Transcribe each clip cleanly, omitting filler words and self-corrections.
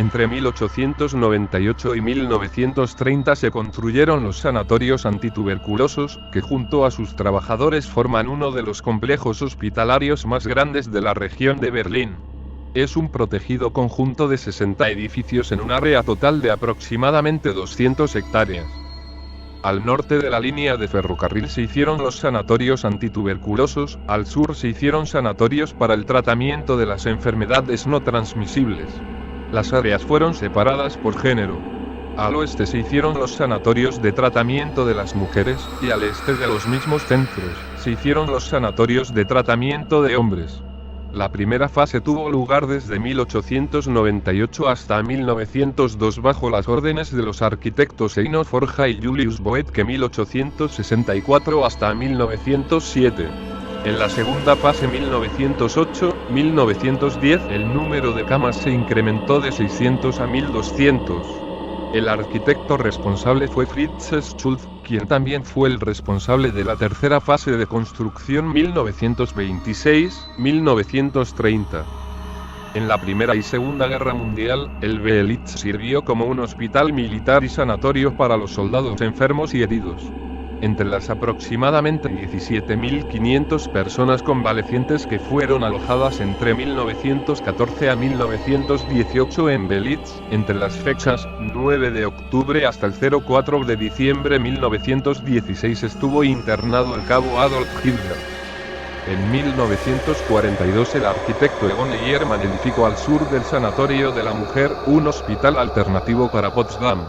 Entre 1898 y 1930 se construyeron los sanatorios antituberculosos, que junto a sus trabajadores forman uno de los complejos hospitalarios más grandes de la región de Berlín. Es un protegido conjunto de 60 edificios en un área total de aproximadamente 200 hectáreas. Al norte de la línea de ferrocarril se hicieron los sanatorios antituberculosos, al sur se hicieron sanatorios para el tratamiento de las enfermedades no transmisibles. Las áreas fueron separadas por género. Al oeste se hicieron los sanatorios de tratamiento de las mujeres, y al este de los mismos centros, se hicieron los sanatorios de tratamiento de hombres. La primera fase tuvo lugar desde 1898 hasta 1902 bajo las órdenes de los arquitectos Eino Forja y Julius Boetke 1864 hasta 1907. En la segunda fase 1908-1910 el número de camas se incrementó de 600 a 1200. El arquitecto responsable fue Fritz Schulz, quien también fue el responsable de la tercera fase de construcción 1926-1930. En la Primera y Segunda Guerra Mundial, el Beelitz sirvió como un hospital militar y sanatorio para los soldados enfermos y heridos. Entre las aproximadamente 17.500 personas convalecientes que fueron alojadas entre 1914 a 1918 en Beelitz, entre las fechas 9 de octubre hasta el 04 de diciembre de 1916 estuvo internado el cabo Adolf Hitler. En 1942 el arquitecto Egon Eiermann edificó al sur del Sanatorio de la Mujer un hospital alternativo para Potsdam.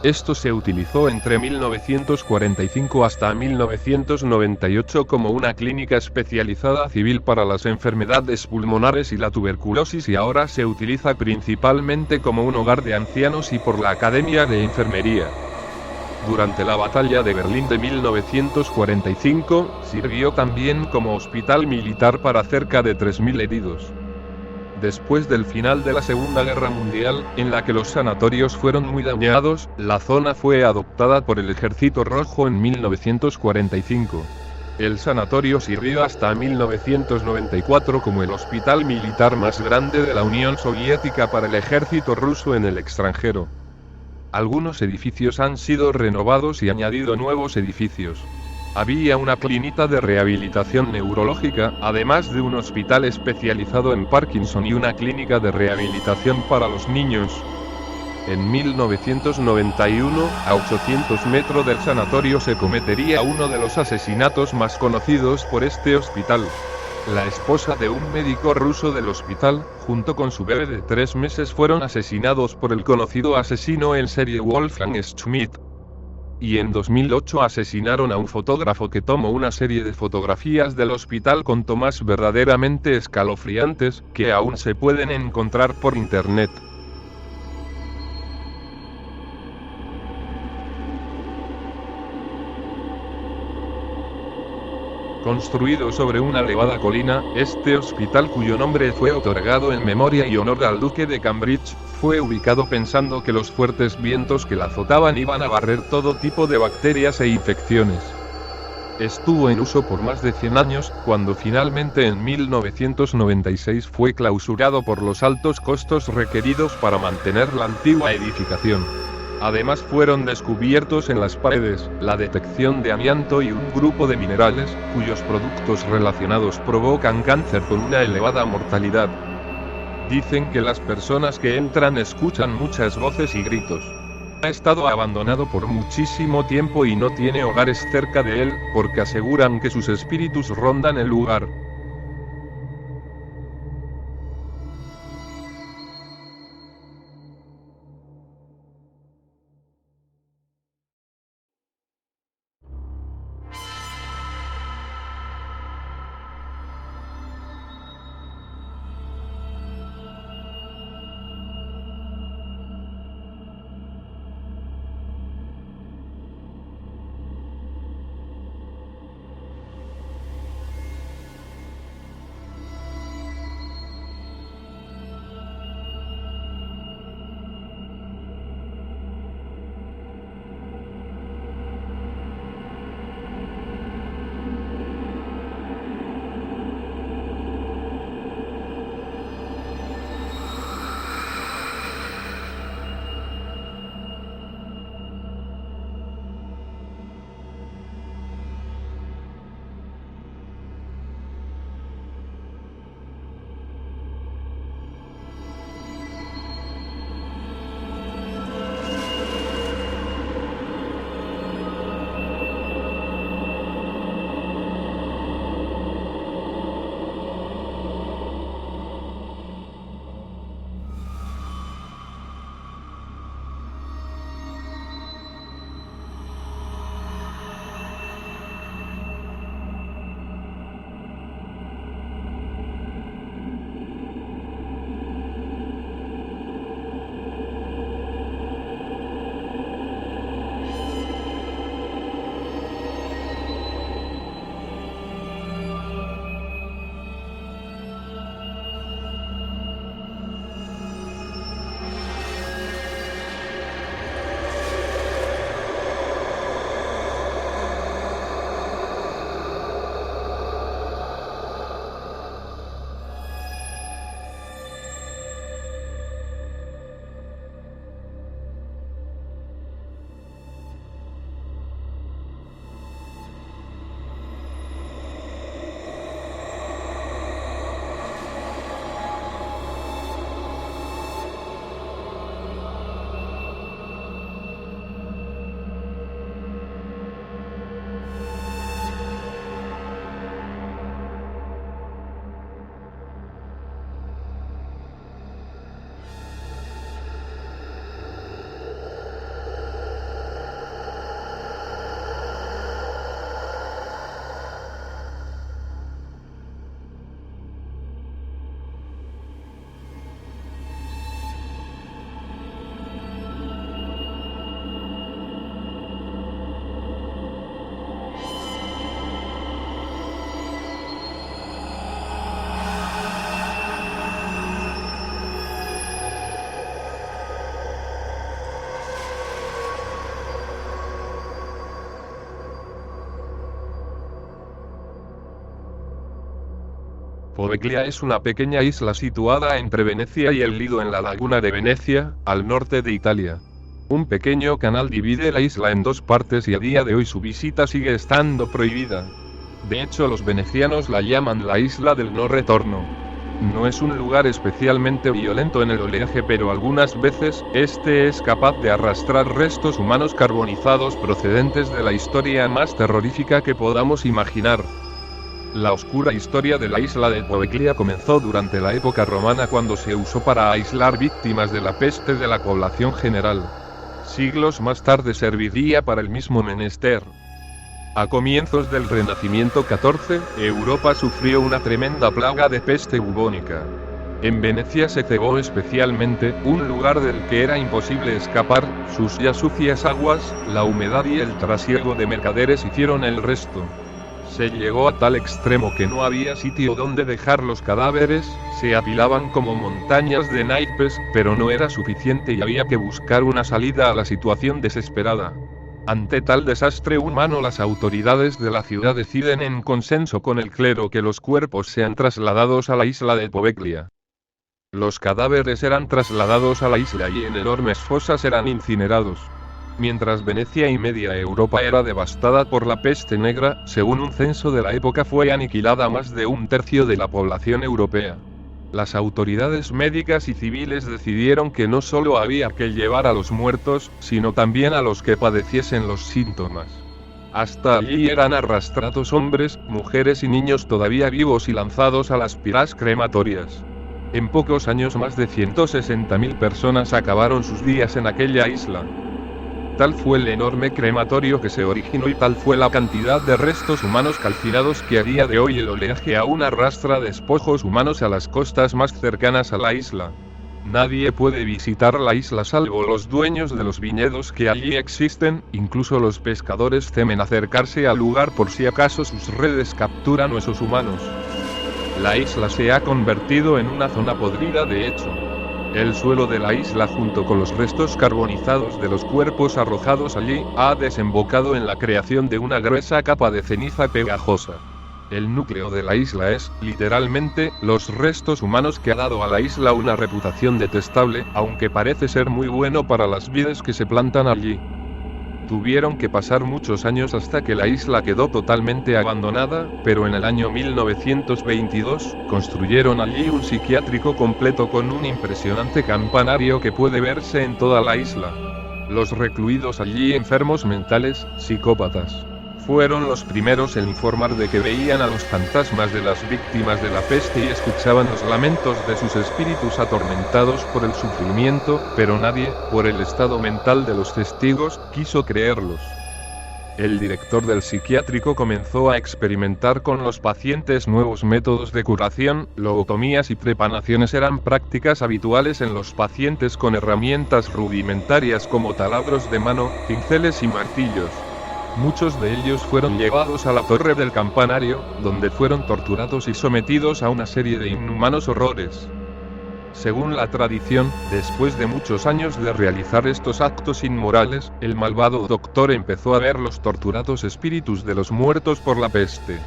Esto se utilizó entre 1945 hasta 1998 como una clínica especializada civil para las enfermedades pulmonares y la tuberculosis y ahora se utiliza principalmente como un hogar de ancianos y por la Academia de Enfermería. Durante la Batalla de Berlín de 1945, sirvió también como hospital militar para cerca de 3.000 heridos. Después del final de la Segunda Guerra Mundial, en la que los sanatorios fueron muy dañados, la zona fue adoptada por el Ejército Rojo en 1945. El sanatorio sirvió hasta 1994 como el hospital militar más grande de la Unión Soviética para el ejército ruso en el extranjero. Algunos edificios han sido renovados y añadido nuevos edificios. Había una clínica de rehabilitación neurológica, además de un hospital especializado en Parkinson y una clínica de rehabilitación para los niños. En 1991, a 800 metros del sanatorio se cometería uno de los asesinatos más conocidos por este hospital. La esposa de un médico ruso del hospital, junto con su bebé de 3 meses, fueron asesinados por el conocido asesino en serie Wolfgang Schmidt. Y en 2008 asesinaron a un fotógrafo que tomó una serie de fotografías del hospital con tomas verdaderamente escalofriantes, que aún se pueden encontrar por internet. Construido sobre una elevada colina, este hospital, cuyo nombre fue otorgado en memoria y honor al duque de Cambridge, fue ubicado pensando que los fuertes vientos que la azotaban iban a barrer todo tipo de bacterias e infecciones. Estuvo en uso por más de 100 años, cuando finalmente en 1996 fue clausurado por los altos costos requeridos para mantener la antigua edificación. Además fueron descubiertos en las paredes la detección de amianto y un grupo de minerales, cuyos productos relacionados provocan cáncer con una elevada mortalidad. Dicen que las personas que entran escuchan muchas voces y gritos. Ha estado abandonado por muchísimo tiempo y no tiene hogares cerca de él, porque aseguran que sus espíritus rondan el lugar. Poveglia es una pequeña isla situada entre Venecia y el Lido en la laguna de Venecia, al norte de Italia. Un pequeño canal divide la isla en dos partes y a día de hoy su visita sigue estando prohibida. De hecho, los venecianos la llaman la isla del no retorno. No es un lugar especialmente violento en el oleaje, pero algunas veces, este es capaz de arrastrar restos humanos carbonizados procedentes de la historia más terrorífica que podamos imaginar. La oscura historia de la isla de Poveglia comenzó durante la época romana, cuando se usó para aislar víctimas de la peste de la población general. Siglos más tarde serviría para el mismo menester. A comienzos del Renacimiento XIV, Europa sufrió una tremenda plaga de peste bubónica. En Venecia se cegó especialmente, un lugar del que era imposible escapar. Sus ya sucias aguas, la humedad y el trasiego de mercaderes hicieron el resto. Se llegó a tal extremo que no había sitio donde dejar los cadáveres, se apilaban como montañas de naipes, pero no era suficiente y había que buscar una salida a la situación desesperada. Ante tal desastre humano, las autoridades de la ciudad deciden en consenso con el clero que los cuerpos sean trasladados a la isla de Poveglia. Los cadáveres eran trasladados a la isla y en enormes fosas eran incinerados. Mientras Venecia y media Europa era devastada por la peste negra, según un censo de la época fue aniquilada más de un tercio de la población europea. Las autoridades médicas y civiles decidieron que no solo había que llevar a los muertos, sino también a los que padeciesen los síntomas. Hasta allí eran arrastrados hombres, mujeres y niños todavía vivos y lanzados a las piras crematorias. En pocos años más de 160.000 personas acabaron sus días en aquella isla. Tal fue el enorme crematorio que se originó y tal fue la cantidad de restos humanos calcinados que a día de hoy el oleaje aún arrastra despojos humanos a las costas más cercanas a la isla. Nadie puede visitar la isla salvo los dueños de los viñedos que allí existen, incluso los pescadores temen acercarse al lugar por si acaso sus redes capturan huesos humanos. La isla se ha convertido en una zona podrida de hecho. El suelo de la isla, junto con los restos carbonizados de los cuerpos arrojados allí, ha desembocado en la creación de una gruesa capa de ceniza pegajosa. El núcleo de la isla es, literalmente, los restos humanos que ha dado a la isla una reputación detestable, aunque parece ser muy bueno para las vides que se plantan allí. Tuvieron que pasar muchos años hasta que la isla quedó totalmente abandonada, pero en el año 1922, construyeron allí un psiquiátrico completo con un impresionante campanario que puede verse en toda la isla. Los recluidos allí, enfermos mentales, psicópatas, fueron los primeros en informar de que veían a los fantasmas de las víctimas de la peste y escuchaban los lamentos de sus espíritus atormentados por el sufrimiento, pero nadie, por el estado mental de los testigos, quiso creerlos. El director del psiquiátrico comenzó a experimentar con los pacientes nuevos métodos de curación. Lobotomías y trepanaciones eran prácticas habituales en los pacientes con herramientas rudimentarias como taladros de mano, pinceles y martillos. Muchos de ellos fueron llevados a la torre del campanario, donde fueron torturados y sometidos a una serie de inhumanos horrores. Según la tradición, después de muchos años de realizar estos actos inmorales, el malvado doctor empezó a ver los torturados espíritus de los muertos por la peste.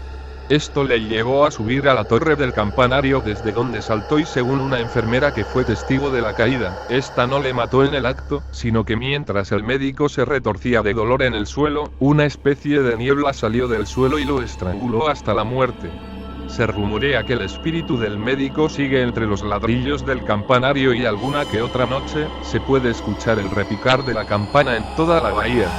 Esto le llevó a subir a la torre del campanario, desde donde saltó, y según una enfermera que fue testigo de la caída, esta no le mató en el acto, sino que mientras el médico se retorcía de dolor en el suelo, una especie de niebla salió del suelo y lo estranguló hasta la muerte. Se rumorea que el espíritu del médico sigue entre los ladrillos del campanario y alguna que otra noche, se puede escuchar el repicar de la campana en toda la bahía.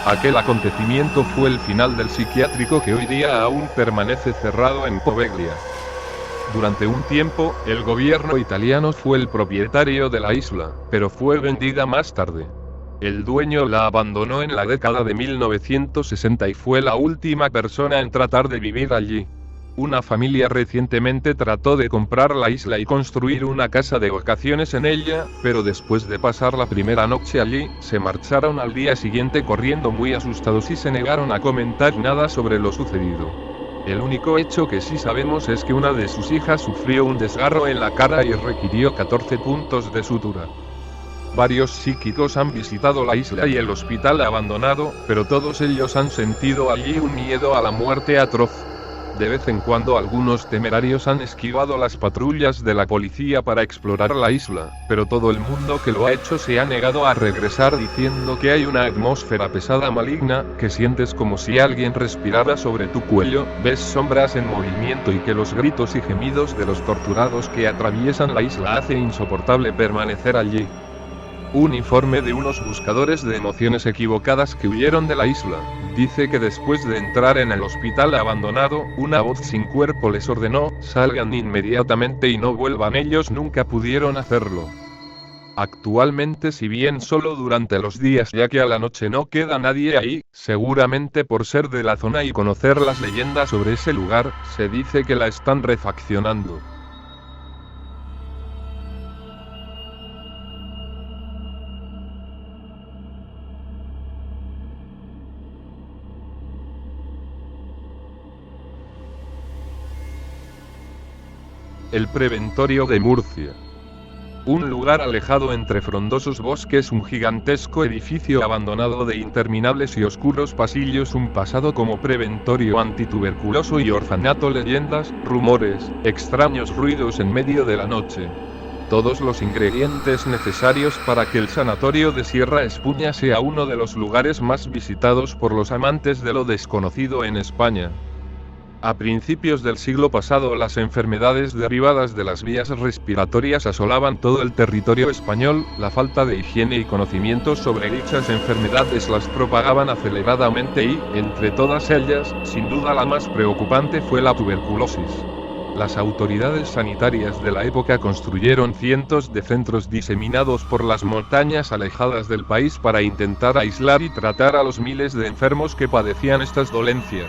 Aquel acontecimiento fue el final del psiquiátrico que hoy día aún permanece cerrado en Poveglia. Durante un tiempo, el gobierno italiano fue el propietario de la isla, pero fue vendida más tarde. El dueño la abandonó en la década de 1960 y fue la última persona en tratar de vivir allí. Una familia recientemente trató de comprar la isla y construir una casa de vacaciones en ella, pero después de pasar la primera noche allí, se marcharon al día siguiente corriendo muy asustados y se negaron a comentar nada sobre lo sucedido. El único hecho que sí sabemos es que una de sus hijas sufrió un desgarro en la cara y requirió 14 puntos de sutura. Varios psíquicos han visitado la isla y el hospital abandonado, pero todos ellos han sentido allí un miedo a la muerte atroz. De vez en cuando algunos temerarios han esquivado las patrullas de la policía para explorar la isla, pero todo el mundo que lo ha hecho se ha negado a regresar diciendo que hay una atmósfera pesada maligna, que sientes como si alguien respirara sobre tu cuello, ves sombras en movimiento y que los gritos y gemidos de los torturados que atraviesan la isla hace insoportable permanecer allí. Un informe de unos buscadores de emociones equivocadas que huyeron de la isla, dice que después de entrar en el hospital abandonado, una voz sin cuerpo les ordenó, salgan inmediatamente y no vuelvan. Ellos nunca pudieron hacerlo. Actualmente, si bien solo durante los días ya que a la noche no queda nadie ahí, seguramente por ser de la zona y conocer las leyendas sobre ese lugar, se dice que la están refaccionando. El Preventorio de Murcia. Un lugar alejado entre frondosos bosques, un gigantesco edificio abandonado de interminables y oscuros pasillos, un pasado como preventorio antituberculoso y orfanato, leyendas, rumores, extraños ruidos en medio de la noche. Todos los ingredientes necesarios para que el sanatorio de Sierra Espuña sea uno de los lugares más visitados por los amantes de lo desconocido en España. A principios del siglo pasado, las enfermedades derivadas de las vías respiratorias asolaban todo el territorio español. La falta de higiene y conocimientos sobre dichas enfermedades las propagaban aceleradamente y, entre todas ellas, sin duda la más preocupante fue la tuberculosis. Las autoridades sanitarias de la época construyeron cientos de centros diseminados por las montañas alejadas del país para intentar aislar y tratar a los miles de enfermos que padecían estas dolencias.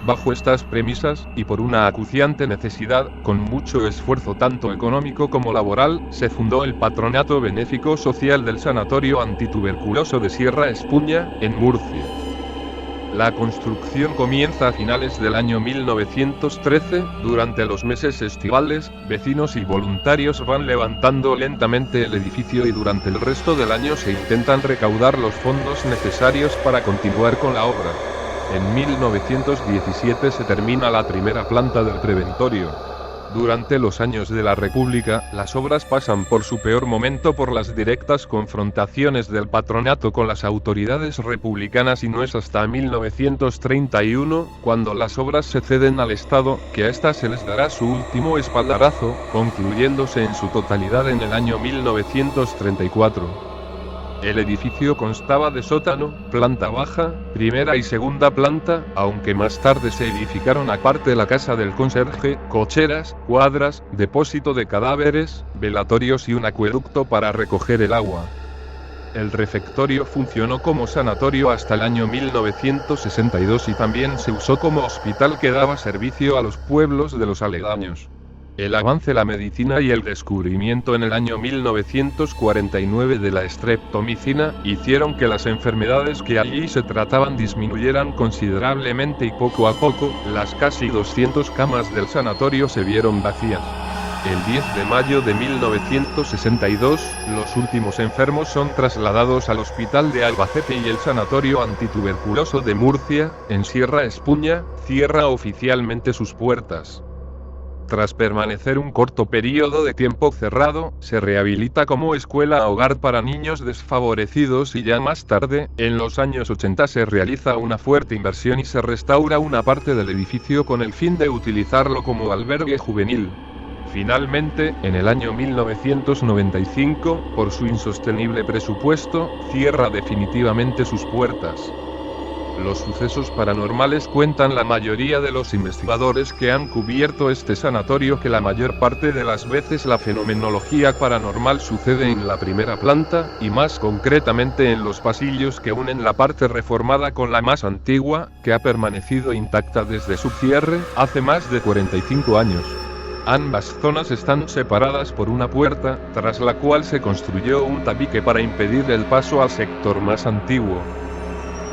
Bajo estas premisas, y por una acuciante necesidad, con mucho esfuerzo tanto económico como laboral, se fundó el Patronato Benéfico Social del Sanatorio Antituberculoso de Sierra Espuña, en Murcia. La construcción comienza a finales del año 1913, durante los meses estivales, vecinos y voluntarios van levantando lentamente el edificio y durante el resto del año se intentan recaudar los fondos necesarios para continuar con la obra. En 1917 se termina la primera planta del preventorio. Durante los años de la República, las obras pasan por su peor momento por las directas confrontaciones del patronato con las autoridades republicanas y no es hasta 1931, cuando las obras se ceden al Estado, que a estas se les dará su último espaldarazo, concluyéndose en su totalidad en el año 1934. El edificio constaba de sótano, planta baja, primera y segunda planta, aunque más tarde se edificaron aparte la casa del conserje, cocheras, cuadras, depósito de cadáveres, velatorios y un acueducto para recoger el agua. El refectorio funcionó como sanatorio hasta el año 1962 y también se usó como hospital que daba servicio a los pueblos de los aledaños. El avance de la medicina y el descubrimiento en el año 1949 de la streptomicina hicieron que las enfermedades que allí se trataban disminuyeran considerablemente y poco a poco, las casi 200 camas del sanatorio se vieron vacías. El 10 de mayo de 1962, los últimos enfermos son trasladados al Hospital de Albacete y el Sanatorio Antituberculoso de Murcia, en Sierra Espuña, cierra oficialmente sus puertas. Tras permanecer un corto periodo de tiempo cerrado, se rehabilita como escuela-hogar para niños desfavorecidos y ya más tarde, en los años 80 se realiza una fuerte inversión y se restaura una parte del edificio con el fin de utilizarlo como albergue juvenil. Finalmente, en el año 1995, por su insostenible presupuesto, cierra definitivamente sus puertas. Los sucesos paranormales cuentan la mayoría de los investigadores que han cubierto este sanatorio que la mayor parte de las veces la fenomenología paranormal sucede en la primera planta, y más concretamente en los pasillos que unen la parte reformada con la más antigua, que ha permanecido intacta desde su cierre, hace más de 45 años. Ambas zonas están separadas por una puerta, tras la cual se construyó un tabique para impedir el paso al sector más antiguo.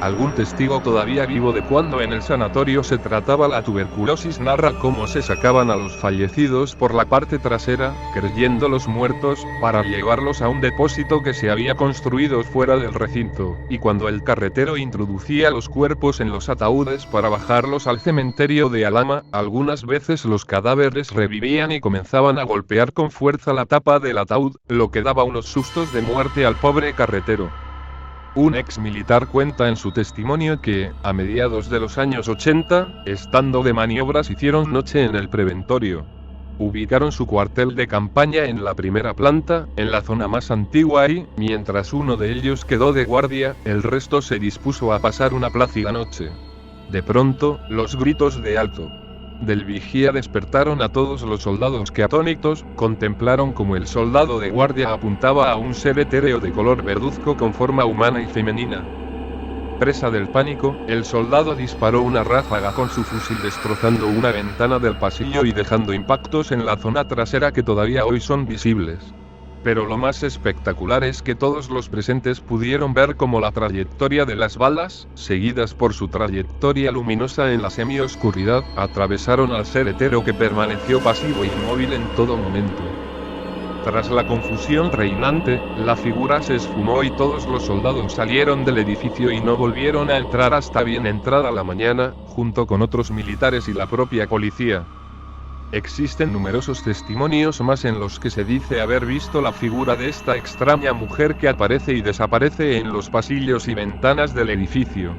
Algún testigo todavía vivo de cuando en el sanatorio se trataba la tuberculosis narra cómo se sacaban a los fallecidos por la parte trasera, creyéndolos muertos, para llevarlos a un depósito que se había construido fuera del recinto, y cuando el carretero introducía los cuerpos en los ataúdes para bajarlos al cementerio de Alhama, algunas veces los cadáveres revivían y comenzaban a golpear con fuerza la tapa del ataúd, lo que daba unos sustos de muerte al pobre carretero. Un ex militar cuenta en su testimonio que, a mediados de los años 80, estando de maniobras hicieron noche en el preventorio. Ubicaron su cuartel de campaña en la primera planta, en la zona más antigua y, mientras uno de ellos quedó de guardia, el resto se dispuso a pasar una plácida noche. De pronto, los gritos de alto del vigía despertaron a todos los soldados que atónitos, contemplaron como el soldado de guardia apuntaba a un ser etéreo de color verduzco con forma humana y femenina. Presa del pánico, el soldado disparó una ráfaga con su fusil destrozando una ventana del pasillo y dejando impactos en la zona trasera que todavía hoy son visibles. Pero lo más espectacular es que todos los presentes pudieron ver cómo la trayectoria de las balas, seguidas por su trayectoria luminosa en la semioscuridad, atravesaron al ser etéreo que permaneció pasivo e inmóvil en todo momento. Tras la confusión reinante, la figura se esfumó y todos los soldados salieron del edificio y no volvieron a entrar hasta bien entrada la mañana, junto con otros militares y la propia policía. Existen numerosos testimonios más en los que se dice haber visto la figura de esta extraña mujer que aparece y desaparece en los pasillos y ventanas del edificio.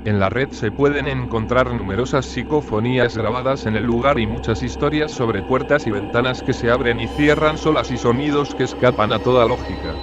En la red se pueden encontrar numerosas psicofonías grabadas en el lugar y muchas historias sobre puertas y ventanas que se abren y cierran solas y sonidos que escapan a toda lógica.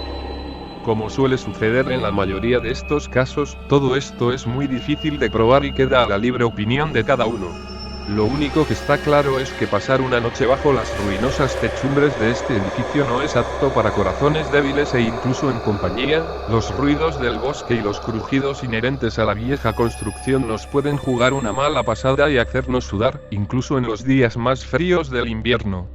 Como suele suceder en la mayoría de estos casos, todo esto es muy difícil de probar y queda a la libre opinión de cada uno. Lo único que está claro es que pasar una noche bajo las ruinosas techumbres de este edificio no es apto para corazones débiles e incluso en compañía, los ruidos del bosque y los crujidos inherentes a la vieja construcción nos pueden jugar una mala pasada y hacernos sudar, incluso en los días más fríos del invierno.